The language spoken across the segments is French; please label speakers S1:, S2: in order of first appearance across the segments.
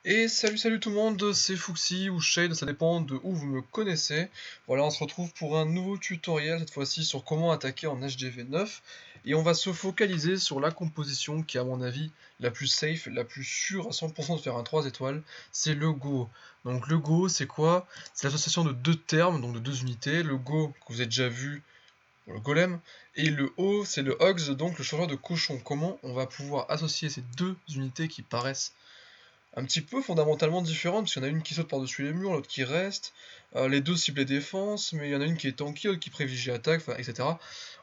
S1: Et salut tout le monde, c'est Fuxi ou Shade, ça dépend de où vous me connaissez. Voilà, on se retrouve pour un nouveau tutoriel, cette fois-ci sur comment attaquer en HDV 9. Et on va se focaliser sur la composition qui est à mon avis la plus safe, la plus sûre à 100% de faire un 3 étoiles, c'est le Go. Donc le Go c'est quoi? C'est l'association de deux termes, donc de deux unités. Le Go que vous avez déjà vu, pour le golem, et le O c'est le Hogs, donc le changeur de cochon. Comment on va pouvoir associer ces deux unités qui paraissent un petit peu fondamentalement différentes, parce qu'il y en a une qui saute par-dessus les murs, l'autre qui reste, les deux ciblent les défenses, mais il y en a une qui est tanky, l'autre qui privilégie l'attaque, enfin, etc.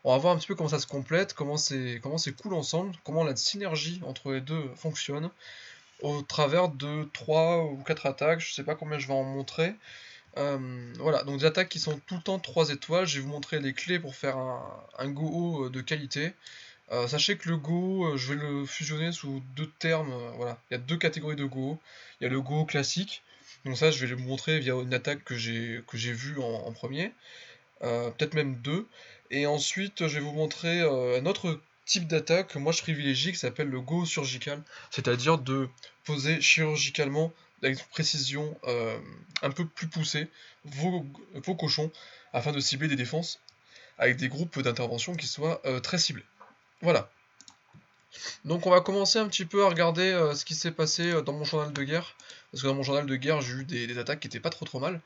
S1: On va voir un petit peu comment ça se complète, comment c'est cool ensemble, comment la synergie entre les deux fonctionne, au travers de 3 ou 4 attaques, je sais pas combien je vais en montrer. Voilà, donc des attaques qui sont tout le temps 3 étoiles, je vais vous montrer les clés pour faire un go de qualité. Sachez que le Go, je vais le fusionner sous deux termes, voilà. Il y a deux catégories de Go. Il y a le Go classique, donc ça je vais le montrer via une attaque que j'ai vue en premier, peut-être même deux. Et ensuite je vais vous montrer un autre type d'attaque que moi je privilégie qui s'appelle le Go surgical, c'est-à-dire de poser chirurgicalement avec une précision un peu plus poussée vos cochons afin de cibler des défenses avec des groupes d'intervention qui soient très ciblés. Voilà. Donc on va commencer un petit peu à regarder ce qui s'est passé dans mon journal de guerre. Parce que dans mon journal de guerre, j'ai eu des attaques qui étaient pas trop mal.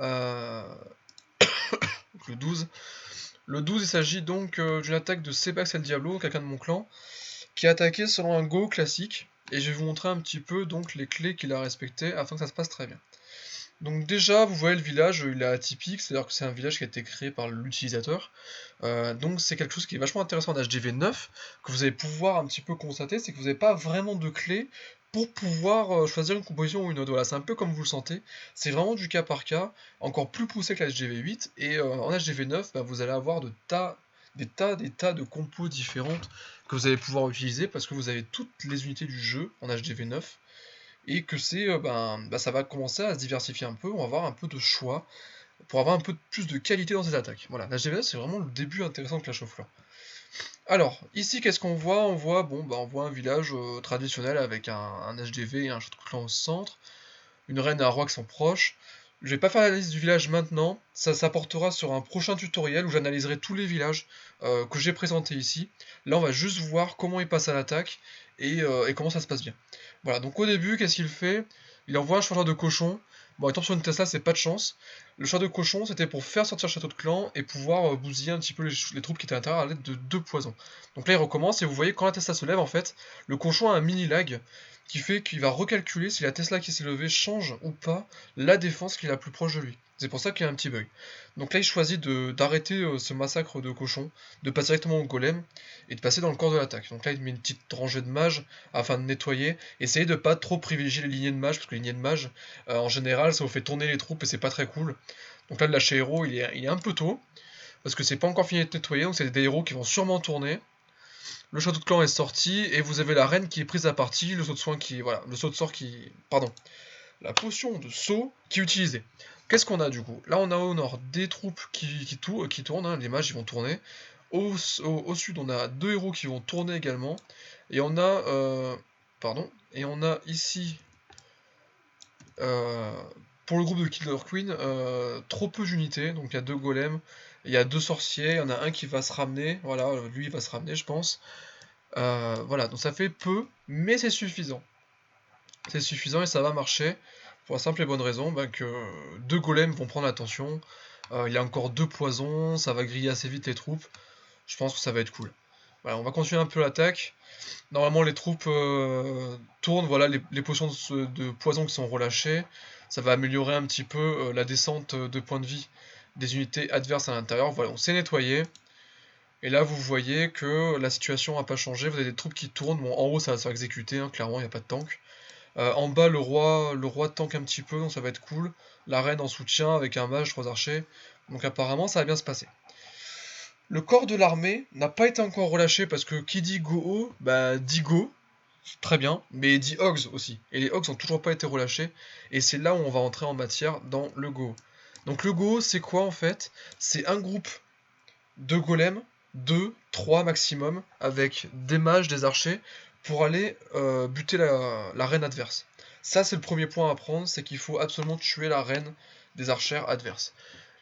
S1: Euh, donc le 12. Le 12, il s'agit donc d'une attaque de Sebax El Diablo, quelqu'un de mon clan, qui a attaqué selon un go classique. Et je vais vous montrer un petit peu donc les clés qu'il a respectées afin que ça se passe très bien. Donc déjà, vous voyez le village, il est atypique, c'est-à-dire que c'est un village qui a été créé par l'utilisateur. Donc c'est quelque chose qui est vachement intéressant en HDV 9, que vous allez pouvoir un petit peu constater, c'est que vous n'avez pas vraiment de clé pour pouvoir choisir une composition ou une autre. Voilà, c'est un peu comme vous le sentez, c'est vraiment du cas par cas, encore plus poussé que la HDV 8, et en HDV 9, bah, vous allez avoir des tas de compos différentes que vous allez pouvoir utiliser, parce que vous avez toutes les unités du jeu en HDV 9, et que ça va commencer à se diversifier un peu, on va avoir un peu de choix pour avoir un peu plus de qualité dans ses attaques. Voilà, la GVS c'est vraiment le début intéressant de Clash of Clans. Alors, ici qu'est-ce qu'on voit? On voit un village traditionnel avec un HDV et un château de clan au centre, une reine et un roi qui sont proches. Je vais pas faire la liste du village maintenant, ça s'apportera sur un prochain tutoriel où j'analyserai tous les villages que j'ai présentés ici. Là on va juste voir comment il passe à l'attaque et comment ça se passe bien. Voilà, donc au début, qu'est-ce qu'il fait? Il envoie un changeur de cochon. Bon, étant sur une Tesla, c'est pas de chance. Le changeur de cochon, c'était pour faire sortir le château de clan et pouvoir bousiller un petit peu les troupes qui étaient à l'intérieur à l'aide de deux poisons. Donc là, il recommence et vous voyez, quand la Tesla se lève, en fait, le cochon a un mini lag qui fait qu'il va recalculer si la Tesla qui s'est levée change ou pas la défense qui est la plus proche de lui. C'est pour ça qu'il y a un petit bug. Donc là, il choisit d'arrêter ce massacre de cochons, de passer directement au golem et de passer dans le corps de l'attaque. Donc là, il met une petite rangée de mages afin de nettoyer. Essayez de pas trop privilégier les lignées de mages, parce que les lignées de mages, en général, ça vous fait tourner les troupes et c'est pas très cool. Donc là, le lâcher héros, il est un peu tôt, parce que c'est pas encore fini de nettoyer, donc c'est des héros qui vont sûrement tourner. Le château de clan est sorti, et vous avez la reine qui est prise à partie, le saut de soin qui. Voilà, le saut de sort qui. Pardon. La potion de saut qui est utilisée. Qu'est-ce qu'on a du coup? Là, on a au nord des troupes qui tournent, hein, les mages ils vont tourner. Au sud, on a deux héros qui vont tourner également. Et on a. Pardon. Et on a ici. euh, pour le groupe de Killer Queen, trop peu d'unités. Donc il y a deux golems, il y a deux sorciers, il y en a un qui va se ramener. Voilà, lui il va se ramener, je pense. Voilà, donc ça fait peu, mais c'est suffisant. C'est suffisant et ça va marcher pour la simple et bonne raison que deux golems vont prendre l'attention. Il y a encore deux poisons, ça va griller assez vite les troupes. Je pense que ça va être cool. Voilà, on va continuer un peu l'attaque. Normalement, les troupes tournent. Voilà, les potions de poison qui sont relâchées. Ça va améliorer un petit peu la descente de points de vie des unités adverses à l'intérieur. Voilà, on s'est nettoyé. Et là, vous voyez que la situation n'a pas changé. Vous avez des troupes qui tournent. Bon, en haut, ça va se faire exécuter, hein, clairement, il n'y a pas de tank. En bas, le roi tank un petit peu, donc ça va être cool. La reine en soutien avec un mage, trois archers. Donc apparemment, ça va bien se passer. Le corps de l'armée n'a pas été encore relâché parce que qui dit Go, bah dit Go, très bien, mais dit Hogs aussi. Et les Hogs n'ont toujours pas été relâchés. Et c'est là où on va entrer en matière dans le Go. Donc le Go, c'est quoi en fait? C'est un groupe de golems, 2, 3 maximum, avec des mages, des archers, pour aller buter la reine adverse. Ça, c'est le premier point à prendre, c'est qu'il faut absolument tuer la reine des archères adverses.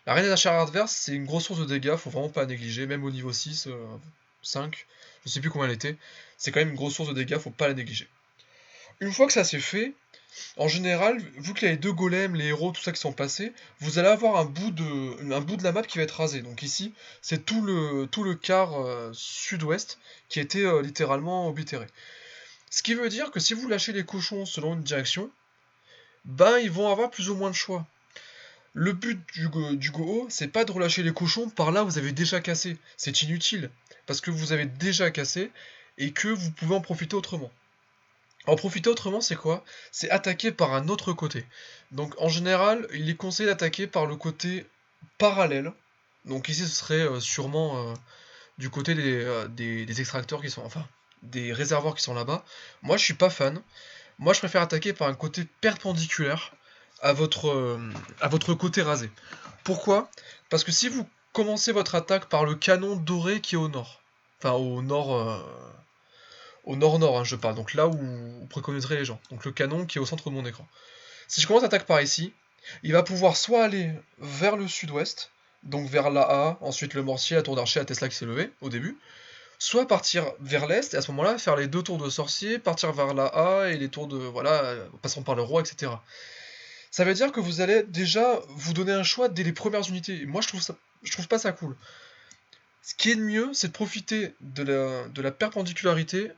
S1: La reine des archères adverses, c'est une grosse source de dégâts, faut vraiment pas la négliger, même au niveau 6, 5, je sais plus combien elle était, c'est quand même une grosse source de dégâts, faut pas la négliger. Une fois que ça c'est fait, en général, vu qu'il y a les deux golems, les héros, tout ça qui sont passés, vous allez avoir un bout de la map qui va être rasé. Donc ici, c'est tout le quart sud-ouest qui a été littéralement oblitéré. Ce qui veut dire que si vous lâchez les cochons selon une direction, ben ils vont avoir plus ou moins de choix. Le but du Go, c'est pas de relâcher les cochons par là où vous avez déjà cassé. C'est inutile, parce que vous avez déjà cassé et que vous pouvez en profiter autrement. En profiter autrement, c'est quoi? C'est attaquer par un autre côté. Donc en général, il est conseillé d'attaquer par le côté parallèle. Donc ici, ce serait sûrement du côté des extracteurs qui sont... Enfin, des réservoirs qui sont là-bas. Moi, je suis pas fan. Moi, je préfère attaquer par un côté perpendiculaire à votre côté rasé. Pourquoi? Parce que si vous commencez votre attaque par le canon doré qui est au nord, enfin au nord-nord, hein, je parle, donc là où vous préconiserez les gens, donc le canon qui est au centre de mon écran. Si je commence l'attaque par ici, il va pouvoir soit aller vers le sud-ouest, donc vers la A, ensuite le mortier, la tour d'archer, la Tesla qui s'est levée au début, soit partir vers l'est, et à ce moment-là, faire les deux tours de sorcier, partir vers la A, et les tours de, voilà, passant par le roi, etc. Ça veut dire que vous allez déjà vous donner un choix dès les premières unités. Et moi, je trouve pas ça cool. Ce qui est de mieux, c'est de profiter de la perpendicularité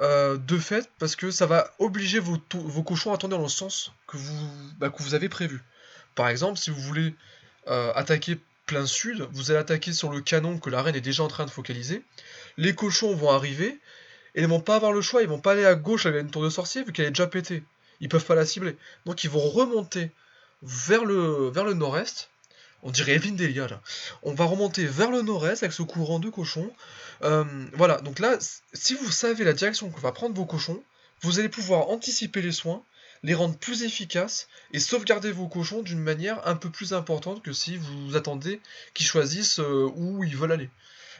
S1: de fait, parce que ça va obliger vos cochons à tourner dans le sens que vous avez prévu. Par exemple, si vous voulez attaquer plein sud, vous allez attaquer sur le canon que la reine est déjà en train de focaliser. Les cochons vont arriver, et ils vont pas avoir le choix, ils vont pas aller à gauche avec une tour de sorcier, vu qu'elle est déjà pétée. Ils peuvent pas la cibler. Donc ils vont remonter vers le nord-est. On dirait Evelyne Delia là. On va remonter vers le nord-est avec ce courant de cochons. Voilà, donc là, si vous savez la direction que va prendre vos cochons, vous allez pouvoir anticiper les soins, les rendre plus efficaces et sauvegarder vos cochons d'une manière un peu plus importante que si vous attendez qu'ils choisissent où ils veulent aller.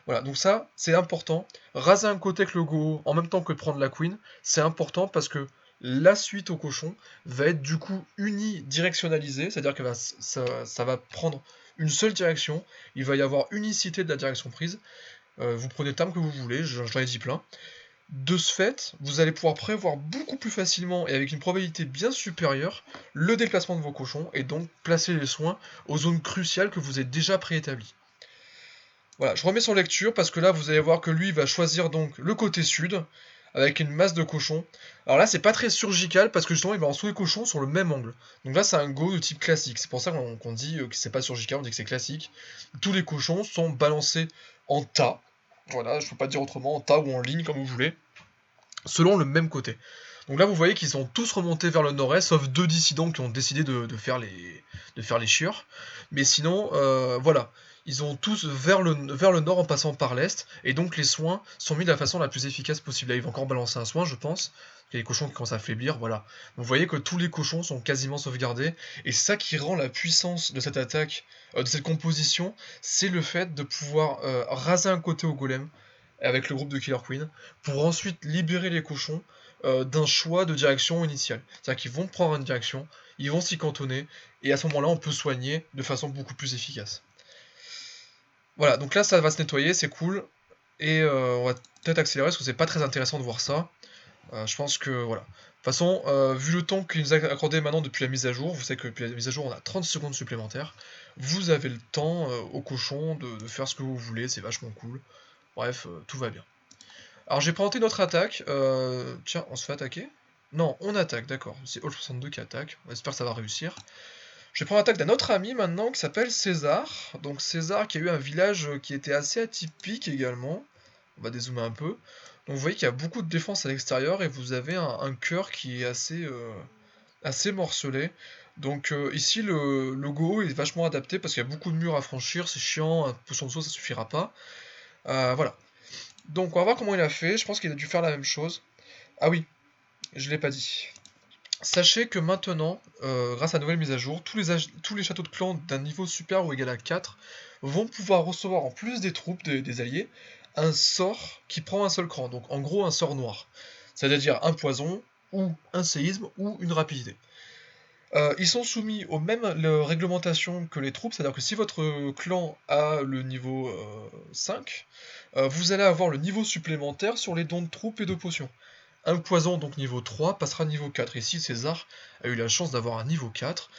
S1: Voilà, donc ça, c'est important. Raser un côté avec le go en même temps que de prendre la queen, c'est important parce que la suite au cochon va être du coup unidirectionnalisée, c'est-à-dire que ça va prendre une seule direction, il va y avoir unicité de la direction prise. Vous prenez le terme que vous voulez, j'en ai dit plein. De ce fait, vous allez pouvoir prévoir beaucoup plus facilement et avec une probabilité bien supérieure le déplacement de vos cochons et donc placer les soins aux zones cruciales que vous avez déjà préétablies. Voilà, je remets sur lecture parce que là vous allez voir que lui va choisir donc le côté sud avec une masse de cochons. Alors là c'est pas très surgical parce que justement il va en les cochons sur le même angle. Donc là c'est un go de type classique, c'est pour ça qu'on dit que c'est pas surgical, on dit que c'est classique. Tous les cochons sont balancés en tas, voilà, je peux pas dire autrement, en tas ou en ligne comme vous voulez, selon le même côté. Donc là vous voyez qu'ils sont tous remontés vers le nord-est, sauf deux dissidents qui ont décidé de faire les chieurs. Mais sinon, voilà. Ils ont tous vers le nord en passant par l'est, et donc les soins sont mis de la façon la plus efficace possible. Là, il va encore balancer un soin, je pense. Il y a les cochons qui commencent à faiblir, voilà. Vous voyez que tous les cochons sont quasiment sauvegardés, et c'est ça qui rend la puissance de cette attaque, de cette composition, c'est le fait de pouvoir raser un côté au golem, avec le groupe de Killer Queen, pour ensuite libérer les cochons d'un choix de direction initiale. C'est-à-dire qu'ils vont prendre une direction, ils vont s'y cantonner, et à ce moment-là, on peut soigner de façon beaucoup plus efficace. Voilà, donc là, ça va se nettoyer, c'est cool, et on va peut-être accélérer, parce que c'est pas très intéressant de voir ça. Je pense que, voilà. De toute façon, vu le temps qu'il nous a accordé maintenant depuis la mise à jour, vous savez que depuis la mise à jour, on a 30 secondes supplémentaires, vous avez le temps, au cochon, de faire ce que vous voulez, c'est vachement cool. Bref, tout va bien. Alors j'ai présenté notre attaque. Tiens, on se fait attaquer? Non, on attaque, d'accord. C'est All62 qui attaque. On espère que ça va réussir. Je vais prendre l'attaque d'un autre ami maintenant qui s'appelle César. Donc César qui a eu un village qui était assez atypique également. On va dézoomer un peu. Donc vous voyez qu'il y a beaucoup de défense à l'extérieur et vous avez un cœur qui est assez morcelé. Donc ici le Go est vachement adapté parce qu'il y a beaucoup de murs à franchir, c'est chiant, un potion de saut ça suffira pas. Voilà. Donc on va voir comment il a fait, je pense qu'il a dû faire la même chose. Ah oui, je l'ai pas dit. Sachez que maintenant, grâce à la nouvelle mise à jour, tous les châteaux de clan d'un niveau supérieur ou égal à 4 vont pouvoir recevoir en plus des troupes, des alliés, un sort qui prend un seul cran, donc en gros un sort noir. c'est-à-dire un poison, ou un séisme, ou une rapidité. Ils sont soumis aux mêmes réglementations que les troupes, c'est-à-dire que si votre clan a le niveau 5, vous allez avoir le niveau supplémentaire sur les dons de troupes et de potions. Un poison, donc niveau 3, passera niveau 4. Ici, César a eu la chance d'avoir un niveau 4,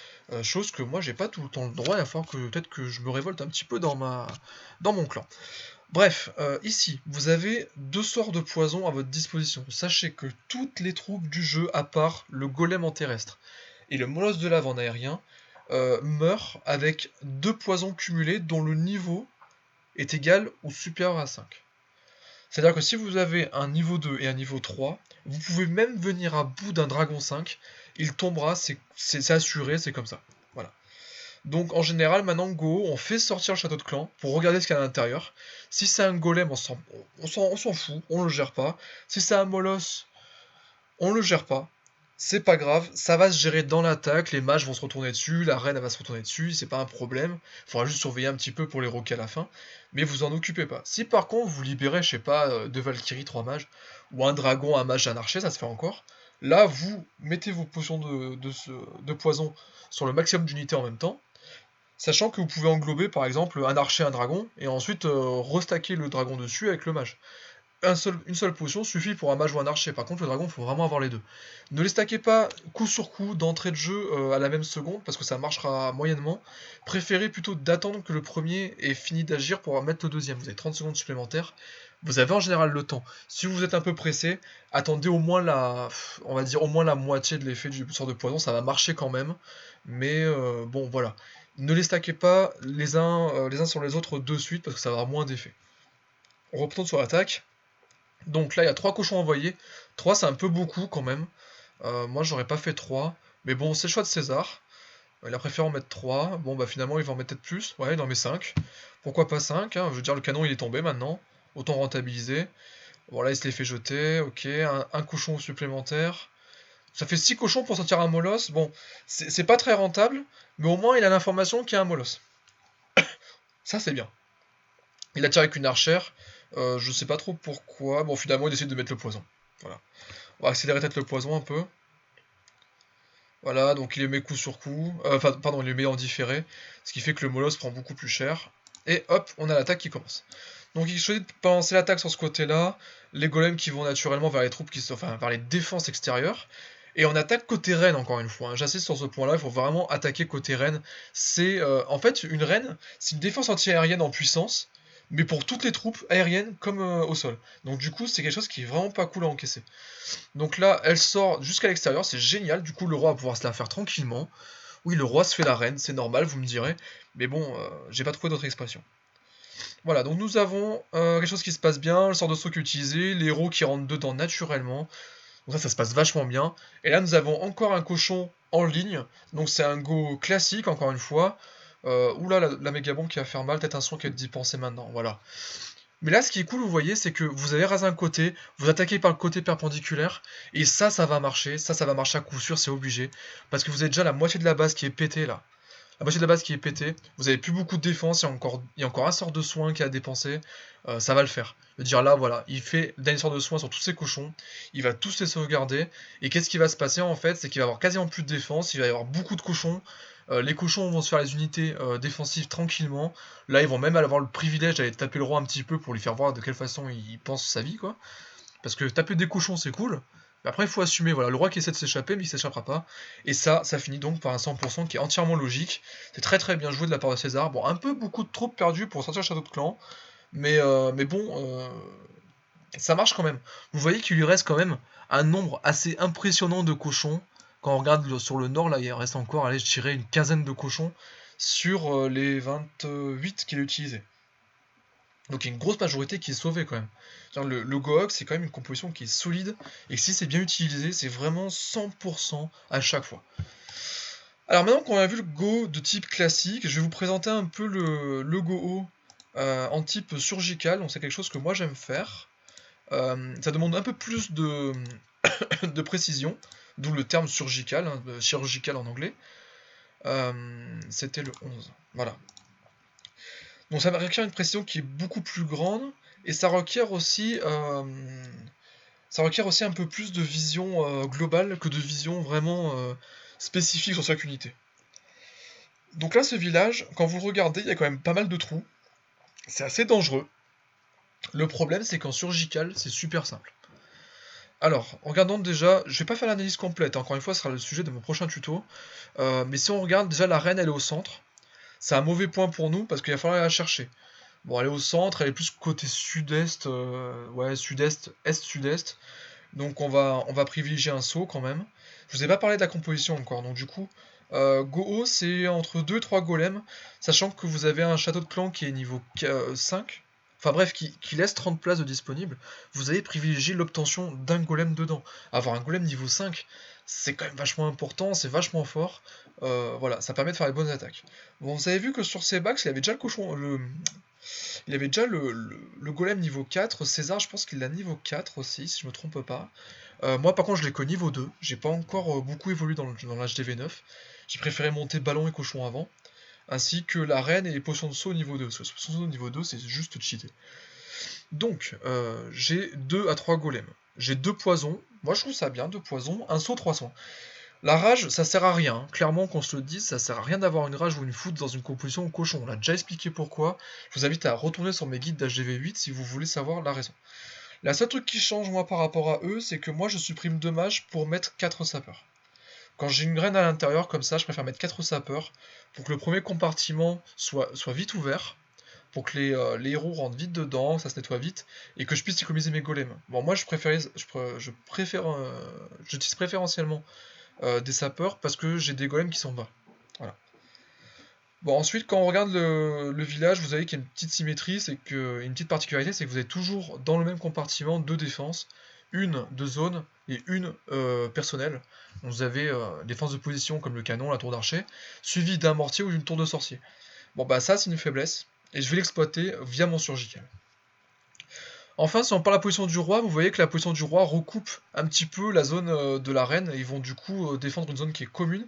S1: chose que moi j'ai pas tout le temps le droit, il va falloir que peut-être que je me révolte un petit peu dans mon clan. Bref, ici, vous avez 2 sorts de poison à votre disposition. Sachez que toutes les troupes du jeu, à part le golem en terrestre et le molosse de lave en aérien, meurent avec 2 poisons cumulés dont le niveau est égal ou supérieur à 5. C'est-à-dire que si vous avez un niveau 2 et un niveau 3, vous pouvez même venir à bout d'un dragon 5, il tombera, c'est assuré, c'est comme ça. Voilà. Donc en général, maintenant, Go, on fait sortir le château de clan pour regarder ce qu'il y a à l'intérieur. Si c'est un golem, on s'en fout, on le gère pas. Si c'est un molosse, on le gère pas. C'est pas grave, ça va se gérer dans l'attaque, les mages vont se retourner dessus, la reine elle va se retourner dessus, c'est pas un problème. Faudra juste surveiller un petit peu pour les roquets à la fin, mais vous en occupez pas. Si par contre vous libérez, je sais pas, 2 Valkyries, 3 mages, ou un dragon, un mage, un archer, ça se fait encore. Là, vous mettez vos potions de poison sur le maximum d'unités en même temps, sachant que vous pouvez englober par exemple un archer, un dragon, et ensuite restacker le dragon dessus avec le mage. Une seule potion suffit pour un mage ou un archer. Par contre, le dragon, il faut vraiment avoir les deux. Ne les stackez pas coup sur coup d'entrée de jeu à la même seconde, parce que ça marchera moyennement. Préférez plutôt d'attendre que le premier ait fini d'agir pour mettre le deuxième. Vous avez 30 secondes supplémentaires. Vous avez en général le temps. Si vous êtes un peu pressé, attendez au moins on va dire au moins la moitié de l'effet du sort de poison. Ça va marcher quand même. Mais bon, voilà. Ne les stackez pas les uns sur les autres de suite, parce que ça va avoir moins d'effet. On reprend sur l'attaque. Donc là, il y a 3 cochons envoyés. 3, c'est un peu beaucoup quand même. Moi, j'aurais pas fait 3. Mais bon, c'est le choix de César. Il a préféré en mettre 3. Bon, bah finalement, il va en mettre peut-être plus. Ouais, il en met 5. Pourquoi pas 5 hein. Je veux dire, le canon, il est tombé maintenant. Autant rentabiliser. Bon, là, il se les fait jeter. Ok, un cochon supplémentaire. Ça fait 6 cochons pour sortir un molosse. Bon, c'est pas très rentable. Mais au moins, il a l'information qu'il y a un molosse. Ça, c'est bien. Il attire avec une archère. Je sais pas trop pourquoi. Bon, finalement, il décide de mettre le poison. Voilà. On va accélérer peut-être le poison un peu. Voilà, donc il les met coup sur coup. Enfin, pardon, il les met en différé. Ce qui fait que le molosse prend beaucoup plus cher. Et hop, on a l'attaque qui commence. Donc il choisit de balancer l'attaque sur ce côté-là. Les golems qui vont naturellement vers les troupes qui sont. Enfin, vers les défenses extérieures. Et on attaque côté reine encore une fois. Hein. J'insiste sur ce point-là, il faut vraiment attaquer côté reine. C'est en fait une reine, c'est une défense anti-aérienne en puissance, mais pour toutes les troupes aériennes comme au sol. Donc du coup, c'est quelque chose qui est vraiment pas cool à encaisser. Donc là, elle sort jusqu'à l'extérieur, c'est génial. Du coup, le roi va pouvoir se la faire tranquillement. Oui, le roi se fait la reine, c'est normal, vous me direz. Mais bon, j'ai pas trouvé d'autre expression. Voilà, donc nous avons quelque chose qui se passe bien, le sort de saut qui est utilisé, les héros qui rentrent dedans naturellement. Donc ça se passe vachement bien. Et là, nous avons encore un cochon en ligne. Donc c'est un go classique, encore une fois. Oula, la méga bombe qui va faire mal, peut-être un son qui va être d'y penser maintenant, voilà. Mais là, ce qui est cool, vous voyez, c'est que vous avez rasé un côté, vous attaquez par le côté perpendiculaire, et ça va marcher, ça va marcher à coup sûr, c'est obligé, parce que vous avez déjà la moitié de la base qui est pétée, là. La moitié de la base qui est pétée, vous avez plus beaucoup de défense, il y a encore un sort de soin qui a dépensé, ça va le faire. Je veux dire, là, voilà, il fait le dernier sort de soin sur tous ses cochons, il va tous les sauvegarder, et qu'est-ce qui va se passer, en fait, c'est qu'il va avoir quasiment plus de défense, il va y avoir beaucoup de cochons, les cochons vont se faire les unités défensives tranquillement. Là, ils vont même avoir le privilège d'aller taper le roi un petit peu pour lui faire voir de quelle façon il pense sa vie, quoi. Parce que taper des cochons, c'est cool. Mais après, il faut assumer. Voilà, le roi qui essaie de s'échapper, mais il s'échappera pas. Et ça finit donc par un 100% qui est entièrement logique. C'est très très bien joué de la part de César. Bon, un peu beaucoup de troupes perdues pour sortir le château de clan. Mais bon, ça marche quand même. Vous voyez qu'il lui reste quand même un nombre assez impressionnant de cochons. Quand on regarde sur le nord, là, il reste encore, allez, je dirais, une quinzaine de cochons sur les 28 qu'il a utilisés. Donc il y a une grosse majorité qui est sauvée quand même. Le Gohok, c'est quand même une composition qui est solide, et si c'est bien utilisé, c'est vraiment 100% à chaque fois. Alors maintenant qu'on a vu le Go de type classique, je vais vous présenter un peu le Go-O en type surgical, donc c'est quelque chose que moi j'aime faire. Ça demande un peu plus de précision, d'où le terme surgical, hein, chirurgical en anglais. C'était le 11. Voilà. Donc ça requiert une précision qui est beaucoup plus grande, et ça requiert aussi ça requiert aussi un peu plus de vision globale que de vision vraiment spécifique sur chaque unité. Donc là, ce village, quand vous le regardez, il y a quand même pas mal de trous. C'est assez dangereux. Le problème, c'est qu'en surgical, c'est super simple. Alors, regardons déjà, je vais pas faire l'analyse complète, encore une fois, ce sera le sujet de mon prochain tuto. Mais si on regarde, déjà la reine, elle est au centre. C'est un mauvais point pour nous, parce qu'il va falloir la chercher. Bon, elle est au centre, elle est plus côté sud-est, ouais, sud-est, est-sud-est. Donc on va privilégier un saut quand même. Je vous ai pas parlé de la composition encore, donc du coup, Go-Oh, c'est entre 2 et 3 golems, sachant que vous avez un château de clan qui est niveau 5, enfin bref, qui laisse 30 places de disponibles. Vous allez privilégier l'obtention d'un golem dedans. Avoir un golem niveau 5, c'est quand même vachement important, c'est vachement fort. Voilà, ça permet de faire les bonnes attaques. Bon, vous avez vu que sur ces bacs, il y avait déjà le cochon, il avait déjà le golem niveau 4, César je pense qu'il l'a niveau 4 aussi, si je me trompe pas. Moi par contre je l'ai qu'au niveau 2, j'ai pas encore beaucoup évolué dans l'HDV9. J'ai préféré monter ballon et cochon avant, ainsi que la reine et les potions de saut au niveau 2, parce que les potions de saut au niveau 2 c'est juste cheaté. Donc j'ai 2 à 3 golems, j'ai 2 poisons, moi je trouve ça bien, 2 poisons, un saut 300. La rage, ça sert à rien, hein. Clairement, qu'on se le dise, ça sert à rien d'avoir une rage ou une foudre dans une composition au cochon. On l'a déjà expliqué pourquoi. Je vous invite à retourner sur mes guides d'HDV8 si vous voulez savoir la raison. La seule truc qui change, moi, par rapport à eux, c'est que moi, je supprime 2 mages pour mettre 4 sapeurs. Quand j'ai une reine à l'intérieur, comme ça, je préfère mettre 4 sapeurs pour que le premier compartiment soit vite ouvert, pour que les héros rentrent vite dedans, ça se nettoie vite, et que je puisse économiser mes golems. Bon, moi, j'utilise préférentiellement des sapeurs parce que j'ai des golems qui sont bas. Voilà. Bon, ensuite, quand on regarde le village, vous avez qu'il y a une petite symétrie, c'est que une petite particularité, c'est que vous avez toujours dans le même compartiment 2 défenses, une de zone et une personnelle. Donc vous avez défense de position comme le canon, la tour d'archer, suivi d'un mortier ou d'une tour de sorcier. Bon bah ça c'est une faiblesse, et je vais l'exploiter via mon surgical. Enfin, si on parle de la position du roi, vous voyez que la position du roi recoupe un petit peu la zone de la reine, et ils vont du coup défendre une zone qui est commune.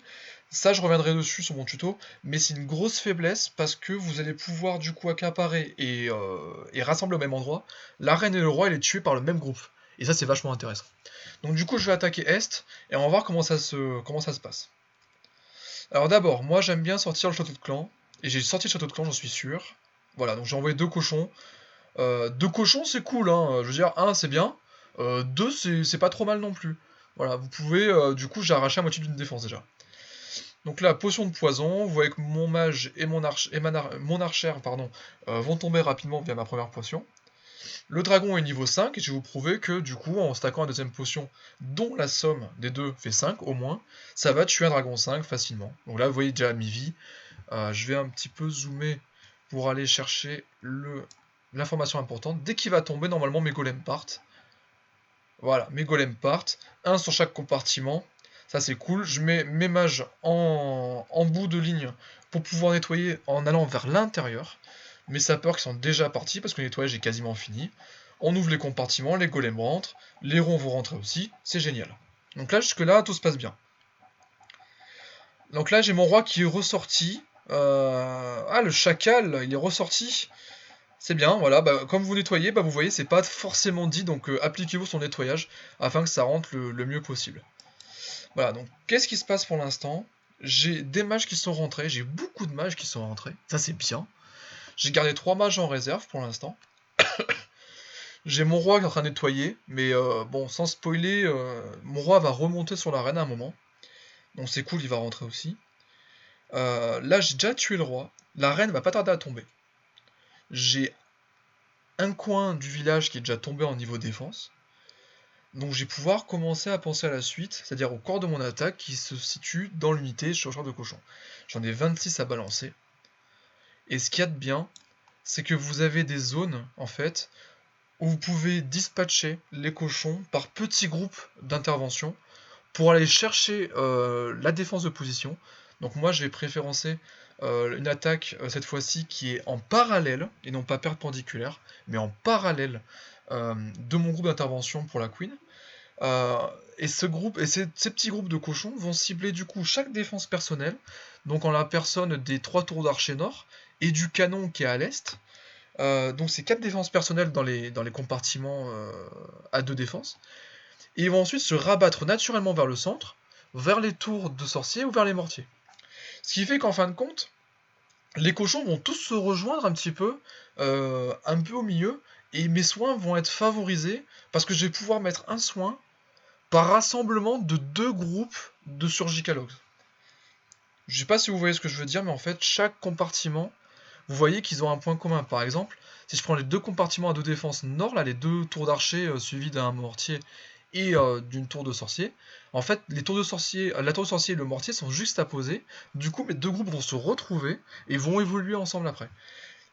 S1: Ça, je reviendrai dessus sur mon tuto, mais c'est une grosse faiblesse parce que vous allez pouvoir du coup accaparer et rassembler au même endroit la reine et le roi et les tuer par le même groupe. Et ça, c'est vachement intéressant. Donc du coup, je vais attaquer Est, et on va voir comment ça se passe. Alors d'abord, moi j'aime bien sortir le château de clan, et j'ai sorti le château de clan, j'en suis sûr. Voilà, donc j'ai envoyé 2 cochons. 2 cochons, c'est cool, hein. Je veux dire, un, c'est bien. 2, c'est pas trop mal non plus. Voilà, vous pouvez. Du coup, j'ai arraché la moitié d'une défense déjà. Donc là, potion de poison. Vous voyez que mon mage et mon archère pardon, vont tomber rapidement via ma première potion. Le dragon est niveau 5, et je vais vous prouver que du coup, en stackant la deuxième potion, dont la somme des deux fait 5 au moins, ça va tuer un dragon 5 facilement. Donc là, vous voyez déjà à mi-vie. Je vais un petit peu zoomer pour aller chercher l'information importante. Dès qu'il va tomber, normalement mes golems partent. Voilà, mes golems partent. Un sur chaque compartiment. Ça c'est cool. Je mets mes mages en bout de ligne pour pouvoir nettoyer en allant vers l'intérieur. Mes sapeurs qui sont déjà partis parce que le nettoyage est quasiment fini. On ouvre les compartiments, les golems rentrent. Les ronds vont rentrer aussi. C'est génial. Donc là, jusque là, tout se passe bien. Donc là, j'ai mon roi qui est ressorti. Ah, le chacal, il est ressorti. C'est bien, voilà. Bah, comme vous nettoyez, bah, vous voyez, c'est pas forcément dit, donc appliquez-vous son nettoyage afin que ça rentre le mieux possible. Voilà, donc qu'est-ce qui se passe pour l'instant? J'ai des mages qui sont rentrés, j'ai beaucoup de mages qui sont rentrés, ça c'est bien. J'ai gardé 3 mages en réserve pour l'instant. J'ai mon roi qui est en train de nettoyer, mais bon, sans spoiler, mon roi va remonter sur l'arène à un moment. Donc c'est cool, il va rentrer aussi. Là, j'ai déjà tué le roi. La reine va pas tarder à tomber. J'ai un coin du village qui est déjà tombé en niveau défense. Donc je vais pouvoir commencer à penser à la suite, c'est-à-dire au corps de mon attaque qui se situe dans l'unité chercheur de cochon. J'en ai 26 à balancer. Et ce qu'il y a de bien, c'est que vous avez des zones, en fait, où vous pouvez dispatcher les cochons par petits groupes d'intervention pour aller chercher la défense de position. Donc moi je vais préférencer une attaque cette fois-ci qui est en parallèle, et non pas perpendiculaire, mais en parallèle de mon groupe d'intervention pour la queen. Euh, et ces petits groupes de cochons vont cibler du coup chaque défense personnelle, donc en la personne des 3 tours d'archer nord et du canon qui est à l'est. Donc c'est 4 défenses personnelles dans les compartiments à 2 défenses. et ils vont ensuite se rabattre naturellement vers le centre, vers les tours de sorciers ou vers les mortiers. Ce qui fait qu'en fin de compte, les cochons vont tous se rejoindre un peu au milieu, et mes soins vont être favorisés, parce que je vais pouvoir mettre un soin par rassemblement de 2 groupes de surgicalogues. Je sais pas si vous voyez ce que je veux dire, mais en fait, chaque compartiment, vous voyez qu'ils ont un point commun. Par exemple, si je prends les 2 compartiments à 2 défenses nord, là, les 2 tours d'archer suivis d'un mortier et d'une tour de sorcier, en fait, les tours de sorcier, la tour de sorcier et le mortier sont juxtaposés. Du coup, mes 2 groupes vont se retrouver et vont évoluer ensemble après.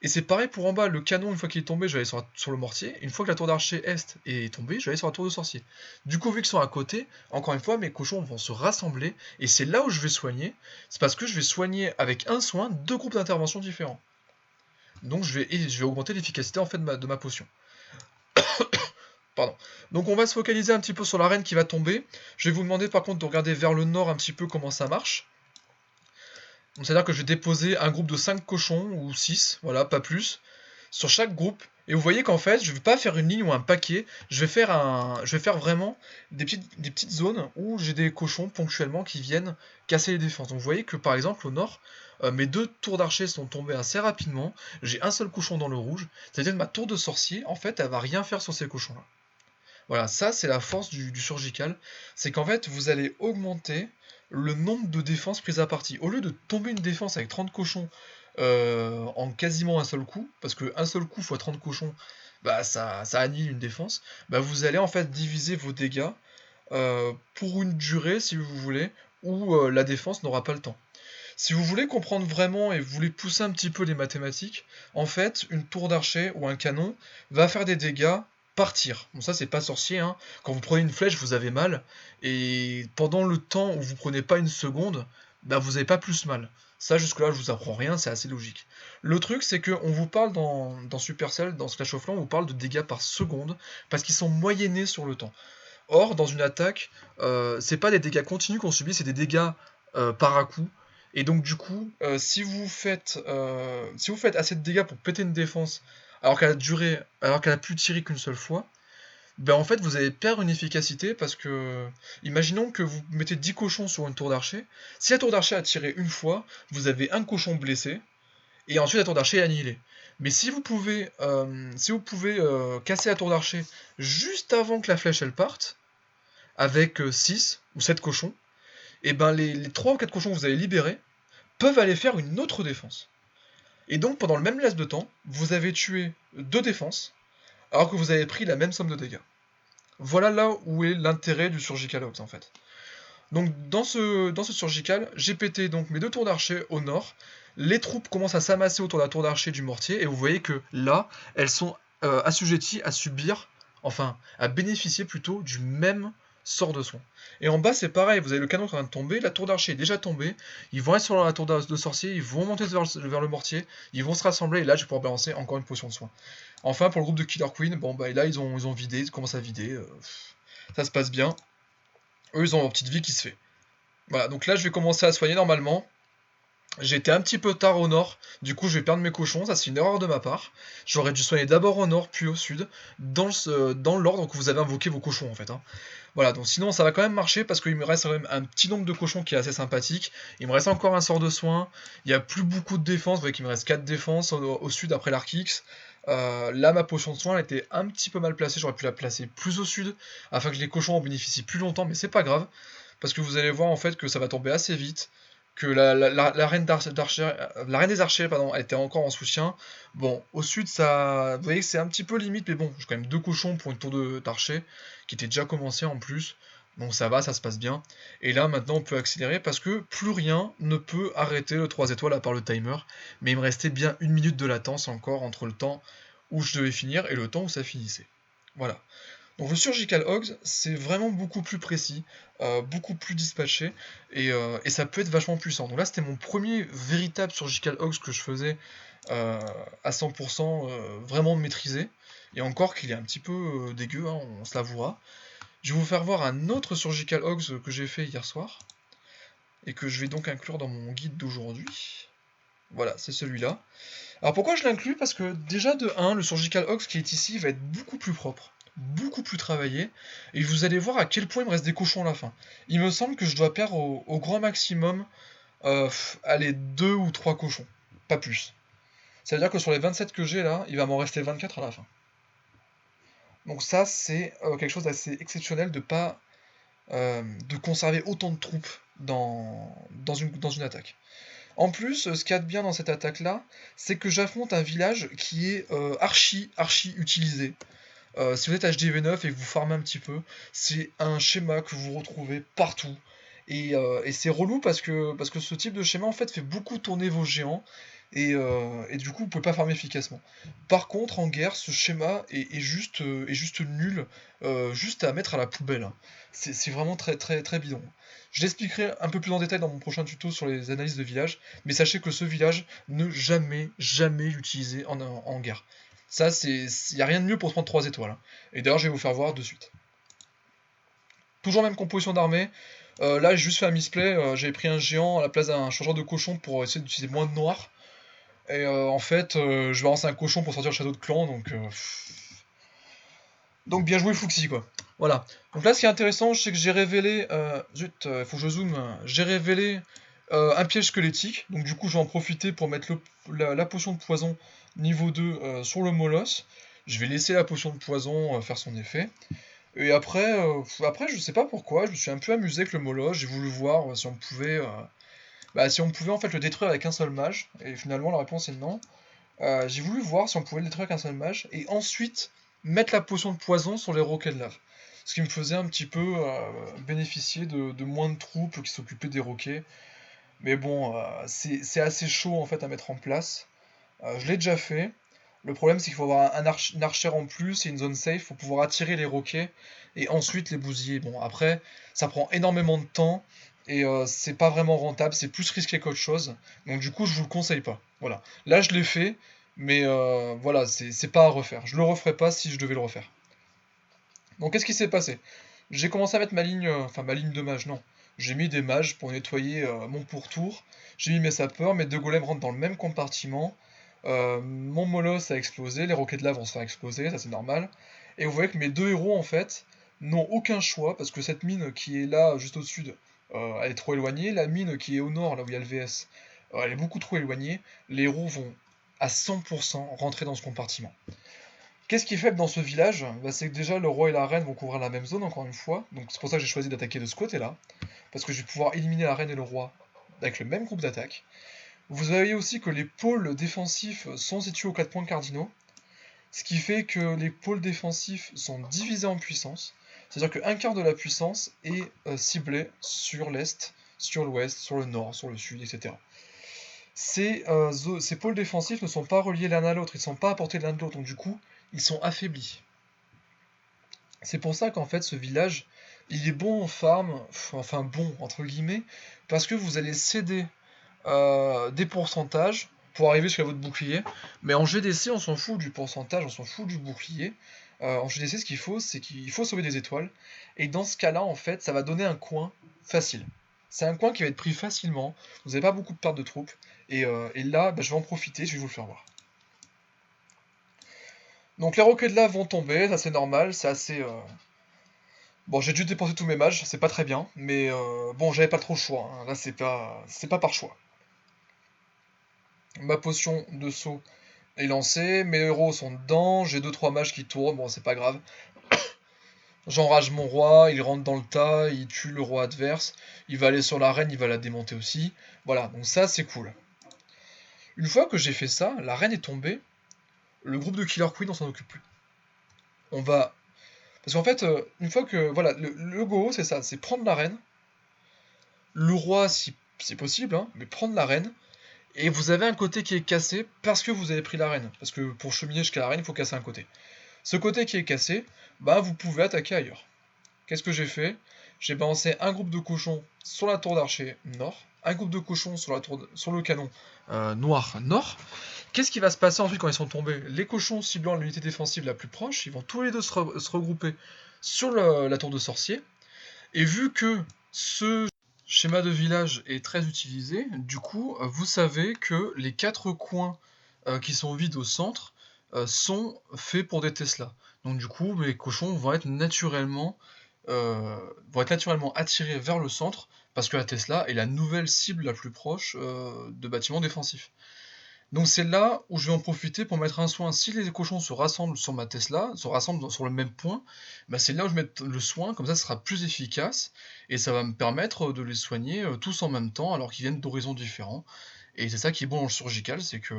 S1: Et c'est pareil pour en bas, le canon, une fois qu'il est tombé, je vais aller sur le mortier. Une fois que la tour d'archer est est tombée, je vais aller sur la tour de sorcier. Du coup, vu qu'ils sont à côté, encore une fois, mes cochons vont se rassembler. Et c'est là où je vais soigner. C'est parce que je vais soigner avec un soin 2 groupes d'intervention différents. Donc je vais augmenter l'efficacité en fait de ma potion. Pardon. Donc on va se focaliser un petit peu sur la reine qui va tomber. Je vais vous demander par contre de regarder vers le nord un petit peu comment ça marche. C'est-à-dire que je vais déposer un groupe de 5 cochons, ou 6, voilà, pas plus, sur chaque groupe. Et vous voyez qu'en fait, je ne vais pas faire une ligne ou un paquet, je vais faire vraiment des petites zones où j'ai des cochons ponctuellement qui viennent casser les défenses. Donc vous voyez que par exemple au nord, mes 2 tours d'archer sont tombées assez rapidement, j'ai un seul cochon dans le rouge, c'est-à-dire que ma tour de sorcier, en fait, elle va rien faire sur ces cochons-là. Voilà, ça c'est la force du surgical, c'est qu'en fait vous allez augmenter le nombre de défenses prises à partie. Au lieu de tomber une défense avec 30 cochons en quasiment un seul coup, parce que un seul coup fois 30 cochons, bah ça annule une défense, bah vous allez en fait diviser vos dégâts pour une durée, si vous voulez, où la défense n'aura pas le temps. Si vous voulez comprendre vraiment et vous voulez pousser un petit peu les mathématiques, en fait, une tour d'archer ou un canon va faire des dégâts par tir. Bon, ça, c'est pas sorcier, hein. Quand vous prenez une flèche, vous avez mal, et pendant le temps où vous prenez pas une seconde, bah vous avez pas plus mal. Ça, jusque-là, je vous apprends rien, c'est assez logique. Le truc, c'est qu'on vous parle dans Supercell, dans Clash of Clans, on vous parle de dégâts par seconde, parce qu'ils sont moyennés sur le temps. Or, dans une attaque, c'est pas des dégâts continus qu'on subit, c'est des dégâts par à coup. Et donc, du coup, si vous faites assez de dégâts pour péter une défense, alors qu'elle a pu tirer qu'une seule fois, ben en fait, vous allez perdre une efficacité parce que, imaginons que vous mettez 10 cochons sur une tour d'archer. Si la tour d'archer a tiré une fois, vous avez un cochon blessé, et ensuite la tour d'archer est annihilée. Mais si vous pouvez casser la tour d'archer juste avant que la flèche elle parte, avec 6 ou 7 cochons, et ben les 3 ou 4 cochons que vous avez libérés peuvent aller faire une autre défense. Et donc pendant le même laps de temps, vous avez tué 2 défenses, alors que vous avez pris la même somme de dégâts. Voilà là où est l'intérêt du Surgical Ox en fait. Donc dans ce surgical, j'ai pété donc mes 2 tours d'archer au nord, les troupes commencent à s'amasser autour de la tour d'archer du mortier, et vous voyez que là, elles sont assujetties à subir, enfin à bénéficier plutôt du même sort de soin. Et en bas c'est pareil, vous avez le canon qui est en train de tomber, la tour d'archer est déjà tombée, ils vont être sur la tour de sorcier, ils vont monter vers le mortier, ils vont se rassembler, et là je vais pouvoir balancer encore une potion de soin. Enfin pour le groupe de Killer Queen, bon bah là ils ont vidé, ils commencent à vider, ça se passe bien. Eux, ils ont leur petite vie qui se fait. Voilà, donc là, je vais commencer à soigner normalement. J'ai été un petit peu tard au nord, du coup, je vais perdre mes cochons, ça c'est une erreur de ma part. J'aurais dû soigner d'abord au nord, puis au sud, dans l'ordre que vous avez invoqué vos cochons en fait, hein. Voilà, donc sinon ça va quand même marcher parce qu'il me reste quand même un petit nombre de cochons qui est assez sympathique. Il me reste encore un sort de soin, il n'y a plus beaucoup de défense, vous voyez qu'il me reste 4 défenses au sud après l'Arkix. Là, ma potion de soin elle était un petit peu mal placée, j'aurais pu la placer plus au sud afin que les cochons en bénéficient plus longtemps, mais c'est pas grave parce que vous allez voir en fait que ça va tomber assez vite, que la reine la reine des archers, pardon, elle était encore en soutien. Bon, au sud, ça, vous voyez que c'est un petit peu limite, mais bon, j'ai quand même 2 cochons pour une tour d'archer, qui était déjà commencée en plus. Donc ça va, ça se passe bien. Et là, maintenant, on peut accélérer parce que plus rien ne peut arrêter le 3 étoiles à part le timer. Mais il me restait bien 1 minute de latence encore entre le temps où je devais finir et le temps où ça finissait. Voilà. Donc le Surgical Hogs, c'est vraiment beaucoup plus précis, beaucoup plus dispatché, et ça peut être vachement puissant. Donc là, c'était mon premier véritable Surgical Hogs que je faisais à 100% vraiment maîtrisé, et encore qu'il est un petit peu dégueu, hein, on se l'avouera. Je vais vous faire voir un autre Surgical Hogs que j'ai fait hier soir, et que je vais donc inclure dans mon guide d'aujourd'hui. Voilà, c'est celui-là. Alors pourquoi je l'inclus? Parce que déjà de 1, le Surgical Hogs qui est ici va être beaucoup plus propre. beaucoup plus travaillé, et vous allez voir à quel point il me reste des cochons à la fin. Il me semble que je dois perdre au grand maximum, allez, 2 ou 3 cochons, pas plus. Ça veut dire que sur les 27 que j'ai là, il va m'en rester 24 à la fin. Donc ça, c'est quelque chose d'assez exceptionnel de conserver autant de troupes dans une attaque. En plus, ce qu'il y a de bien dans cette attaque-là, c'est que j'affronte un village qui est archi utilisé. Si vous êtes HDV9 et que vous farmez un petit peu, c'est un schéma que vous retrouvez partout. Et c'est relou parce que ce type de schéma en fait fait beaucoup tourner vos géants et du coup vous pouvez pas farmer efficacement. Par contre en guerre ce schéma est juste nul, juste à mettre à la poubelle, hein. C'est vraiment très très très bidon. Je l'expliquerai un peu plus en détail dans mon prochain tuto sur les analyses de village, mais sachez que ce village ne jamais l'utiliser en guerre. Ça, y a rien de mieux pour se prendre 3 étoiles, hein. Et d'ailleurs, je vais vous faire voir de suite. Toujours même composition d'armée. Là, j'ai juste fait un misplay. J'ai pris un géant à la place d'un changeur de cochon pour essayer d'utiliser moins de noir. Et en fait, je vais lancer un cochon pour sortir le château de clan. Donc bien joué, Fuxi, quoi. Voilà. Donc là, ce qui est intéressant, c'est que j'ai révélé. Zut, faut que je zoome. J'ai révélé un piège squelettique. Donc du coup, je vais en profiter pour mettre la potion de poison niveau 2 sur le molosse. Je vais laisser la potion de poison faire son effet. Et après, je sais pas pourquoi, je me suis un peu amusé avec le molosse. J'ai voulu voir si on pouvait en fait le détruire avec un seul mage. Et finalement, la réponse est non. J'ai voulu voir si on pouvait le détruire avec un seul mage, et ensuite mettre la potion de poison sur les roquets de lave. Ce qui me faisait un petit peu bénéficier de moins de troupes qui s'occupaient des roquets. Mais bon, c'est assez chaud en fait à mettre en place. Je l'ai déjà fait. Le problème c'est qu'il faut avoir une archère en plus et une zone safe pour pouvoir attirer les roquets et ensuite les bousiller. Bon après, ça prend énormément de temps et c'est pas vraiment rentable, c'est plus risqué qu'autre chose. Donc du coup je vous le conseille pas. Voilà. Là je l'ai fait, mais voilà, c'est pas à refaire. Je le referai pas si je devais le refaire. Donc qu'est-ce qui s'est passé? J'ai commencé à mettre enfin ma ligne de mage, non. J'ai mis des mages pour nettoyer mon pourtour. J'ai mis mes sapeurs, mes deux golems rentrent dans le même compartiment. Mon molosse a explosé, les roquettes de lave vont se faire exploser, ça c'est normal. Et vous voyez que mes deux héros en fait n'ont aucun choix parce que cette mine qui est là juste au sud, elle est trop éloignée. La mine qui est au nord, là où il y a le VS, elle est beaucoup trop éloignée. Les héros vont à 100% rentrer dans ce compartiment. Qu'est-ce qui est faible dans ce village? Bah, c'est que déjà le roi et la reine vont couvrir la même zone encore une fois, donc c'est pour ça que j'ai choisi d'attaquer de ce côté-là, parce que je vais pouvoir éliminer la reine et le roi avec le même groupe d'attaque. Vous voyez aussi que les pôles défensifs sont situés aux 4 points cardinaux, ce qui fait que les pôles défensifs sont divisés en puissance, c'est-à-dire qu'un quart de la puissance est ciblé sur l'est, sur l'ouest, sur le nord, sur le sud, etc. Ces pôles défensifs ne sont pas reliés l'un à l'autre, ils ne sont pas à portée de l'un de l'autre, donc du coup, ils sont affaiblis. C'est pour ça qu'en fait, ce village, il est bon en farm, enfin bon, entre guillemets, parce que vous allez céder des pourcentages pour arriver jusqu'à votre bouclier. Mais en GDC, on s'en fout du pourcentage, on s'en fout du bouclier. En GDC, ce qu'il faut, c'est qu'il faut sauver des étoiles. Et dans ce cas-là, en fait, ça va donner un coin facile. C'est un coin qui va être pris facilement. Vous n'avez pas beaucoup de pertes de troupes. Et là, bah, je vais en profiter, je vais vous le faire voir. Donc les roquets de lave vont tomber, ça c'est normal, c'est assez... Bon, j'ai dû dépenser tous mes mages, c'est pas très bien, mais bon, j'avais pas trop le choix, hein. Là c'est pas par choix. Ma potion de saut est lancée, mes héros sont dedans, j'ai 2-3 mages qui tournent, bon c'est pas grave. J'enrage mon roi, il rentre dans le tas, il tue le roi adverse, il va aller sur la reine, il va la démonter aussi. Voilà, donc ça c'est cool. Une fois que j'ai fait ça, la reine est tombée, le groupe de Killer Queen on s'en occupe plus. On va... Parce qu'en fait, une fois que... Voilà, le go c'est ça, c'est prendre la reine, le roi si c'est possible, hein, mais prendre la reine, et vous avez un côté qui est cassé parce que vous avez pris la reine. Parce que pour cheminer jusqu'à la reine, il faut casser un côté. Ce côté qui est cassé, bah vous pouvez attaquer ailleurs. Qu'est-ce que j'ai fait? J'ai balancé un groupe de cochons sur la tour d'archer nord, un groupe de cochons sur le canon noir nord. Qu'est-ce qui va se passer ensuite quand ils sont tombés? Les cochons ciblant l'unité défensive la plus proche, ils vont tous les deux se regrouper sur la tour de sorcier. Et vu que ce schéma de village est très utilisé, du coup, vous savez que les 4 coins qui sont vides au centre sont faits pour des Tesla. Donc du coup, les cochons vont être naturellement attirés vers le centre, parce que la Tesla est la nouvelle cible la plus proche de bâtiments défensifs. Donc c'est là où je vais en profiter pour mettre un soin. Si les cochons se rassemblent sur ma Tesla, se rassemblent sur le même point, bah c'est là où je mets le soin, comme ça ce sera plus efficace, et ça va me permettre de les soigner tous en même temps, alors qu'ils viennent d'horizons différents. Et c'est ça qui est bon dans le surgical, c'est que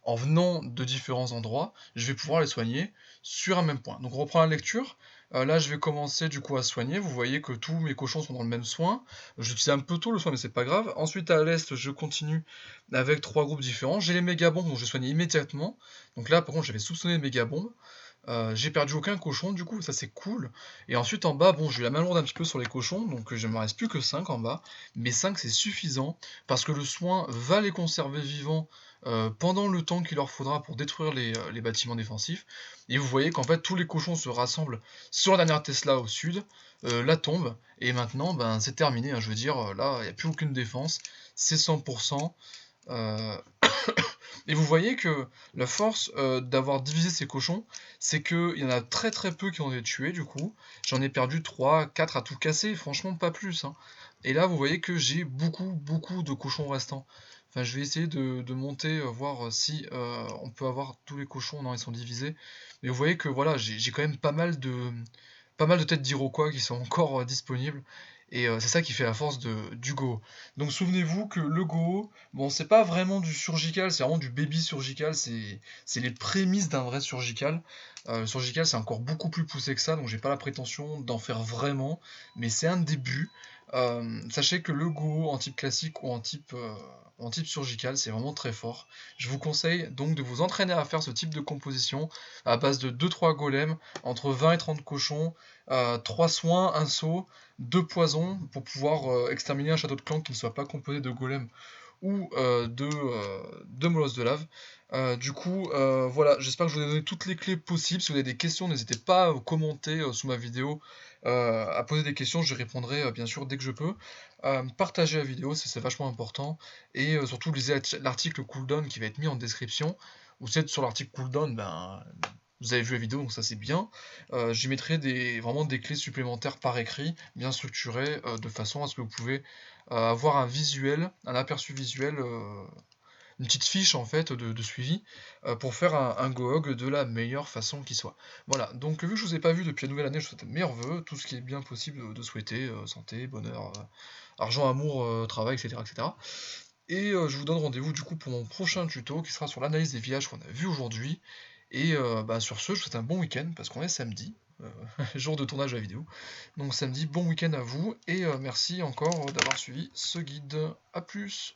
S1: en venant de différents endroits, je vais pouvoir les soigner sur un même point. Donc on reprend la lecture. Là, je vais commencer du coup à soigner. Vous voyez que tous mes cochons sont dans le même soin. J'utilise un peu tôt le soin, mais c'est pas grave. Ensuite, à l'est, je continue avec 3 groupes différents. J'ai les mégabombes, donc je vais soigner immédiatement. Donc là, par contre, j'avais soupçonné les mégabombes. J'ai perdu aucun cochon, du coup, ça c'est cool. Et ensuite, en bas, bon, j'ai eu la main lourde un petit peu sur les cochons, donc je ne me reste plus que 5 en bas. Mais 5 c'est suffisant, parce que le soin va les conserver vivants pendant le temps qu'il leur faudra pour détruire les bâtiments défensifs. Et vous voyez qu'en fait, tous les cochons se rassemblent sur la dernière Tesla au sud, la tombe, et maintenant, ben, c'est terminé, hein, je veux dire, là, il n'y a plus aucune défense, c'est 100%. Euh, Et vous voyez que la force d'avoir divisé ces cochons, c'est qu'il y en a très très peu qui ont été tués du coup. J'en ai perdu 3, 4 à tout casser, franchement pas plus, hein. Et là vous voyez que j'ai beaucoup de cochons restants. Enfin je vais essayer de monter, voir si on peut avoir tous les cochons. Non, ils sont divisés. Mais vous voyez que voilà, j'ai quand même pas mal de têtes d'Iroquois qui sont encore disponibles. Et c'est ça qui fait la force du Go. Donc souvenez-vous que le Go, bon, c'est pas vraiment du surgical, c'est vraiment du baby surgical, c'est les prémices d'un vrai surgical. Le surgical, c'est encore beaucoup plus poussé que ça, donc j'ai pas la prétention d'en faire vraiment, mais c'est un début. Sachez que le Go en type classique ou en type surgical, c'est vraiment très fort. Je vous conseille donc de vous entraîner à faire ce type de composition à base de 2-3 golems, entre 20 et 30 cochons, 3 soins, un saut, 2 poisons pour pouvoir exterminer un château de clan qui ne soit pas composé de golems ou de molosses de lave. Du coup, voilà, j'espère que je vous ai donné toutes les clés possibles. Si vous avez des questions, n'hésitez pas à commenter sous ma vidéo, à poser des questions, je répondrai bien sûr dès que je peux. Partagez la vidéo, c'est vachement important. Et surtout, lisez l'article cooldown qui va être mis en description. Vous êtes sur l'article cooldown, ben, vous avez vu la vidéo, donc ça c'est bien. J'y mettrai vraiment des clés supplémentaires par écrit, bien structurées, de façon à ce que vous pouvez avoir un visuel, un aperçu visuel, une petite fiche en fait de suivi pour faire un GOG de la meilleure façon qui soit. Voilà, donc vu que je vous ai pas vu depuis la nouvelle année, je vous souhaite de meilleurs vœux, tout ce qui est bien possible de souhaiter, santé, bonheur, argent, amour, travail, etc. etc. Et je vous donne rendez-vous du coup pour mon prochain tuto qui sera sur l'analyse des villages qu'on a vu aujourd'hui. Et bah, sur ce, je vous souhaite un bon week-end parce qu'on est samedi, jour de tournage de la vidéo. Donc samedi, bon week-end à vous et merci encore d'avoir suivi ce guide. A plus!